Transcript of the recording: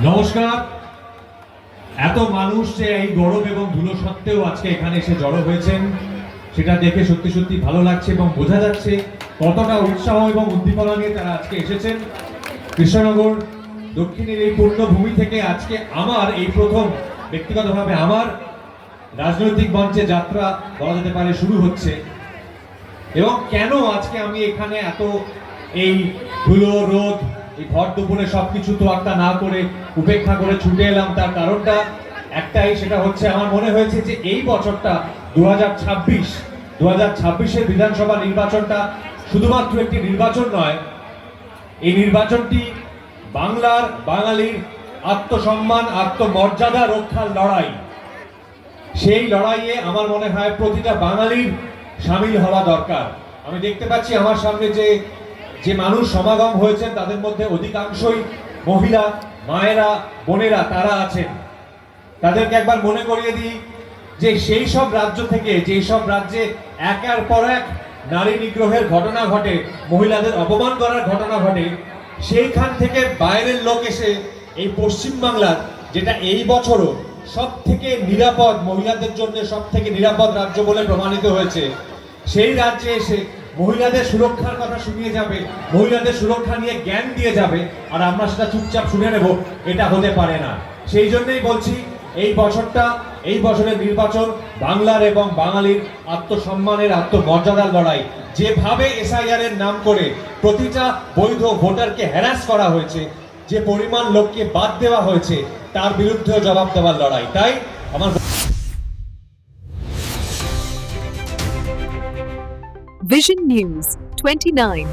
নমস্কার। এত মানুষ যে এই গরম এবং ধুলো সত্ত্বেও আজকে এখানে এসে জড়ো হয়েছেন সেটা দেখে সত্যি সত্যি ভালো লাগছে এবং বোঝা যাচ্ছে কতটা উৎসাহ এবং উদ্দীপনা নিয়ে তারা আজকে এসেছেন। কৃষ্ণনগর দক্ষিণের এই পূর্ণভূমি থেকে আজকে আমার এই প্রথম ব্যক্তিগতভাবে আমার রাজনৈতিক মঞ্চে যাত্রা বলা যেতে পারে শুরু হচ্ছে। এবং কেন আজকে আমি এখানে এত এই ধুলো রোদ এই ভর দুপুরে সবকিছু তোয়াক্কা না করে উপেক্ষা করে ছুটে এলাম, তার কারণটা একটাই, সেটা হচ্ছে আমার মনে হয়েছে যে এই বছরটা 2026-এর বিধানসভা নির্বাচনটা শুধুমাত্র একটি নির্বাচন নয়, এই নির্বাচনটি বাংলার বাঙালির আত্মসম্মান আত্মমর্যাদা রক্ষার লড়াই। সেই লড়াইয়ে আমার মনে হয় প্রতিটা বাঙালির সামিল হওয়া দরকার। আমি দেখতে পাচ্ছি আমার সামনে যে মানুষ সমাগম হয়েছেন তাদের মধ্যে অধিকাংশই মহিলা, মায়েরা, বোনেরা তারা আছেন। তাদেরকে একবার মনে করিয়ে দিই যে সেই সব রাজ্য থেকে, যেই সব রাজ্যে একের পর এক নারী নিগ্রহের ঘটনা ঘটে, মহিলাদের অপমান করার ঘটনা ঘটে, সেইখান থেকে বাইরের লোক এসে এই পশ্চিমবাংলার, যেটা এই বছরও সব থেকে নিরাপদ, মহিলাদের জন্য সব থেকে নিরাপদ রাজ্য বলে প্রমাণিত হয়েছে, সেই রাজ্যে এসে মহিলাদের সুরক্ষার কথা শুনিয়ে যাবে, মহিলাদের সুরক্ষা নিয়ে জ্ঞান দিয়ে যাবে, আর আমরা সেটা চুপচাপ শুনে নেব, এটা হতে পারে না। সেই জন্যই বলছি এই বছরের নির্বাচন বাংলার এবং বাঙালির আত্মসম্মানের আত্মমর্যাদার লড়াই। যেভাবে এসআইআর এর নাম করে প্রতিটা বৈধ ভোটারকে হ্যারাস করা হয়েছে, যে পরিমাণ লোককে বাদ দেওয়া হয়েছে, তার বিরুদ্ধে জবাব দেওয়ার লড়াই। তাই আমার Vision News 29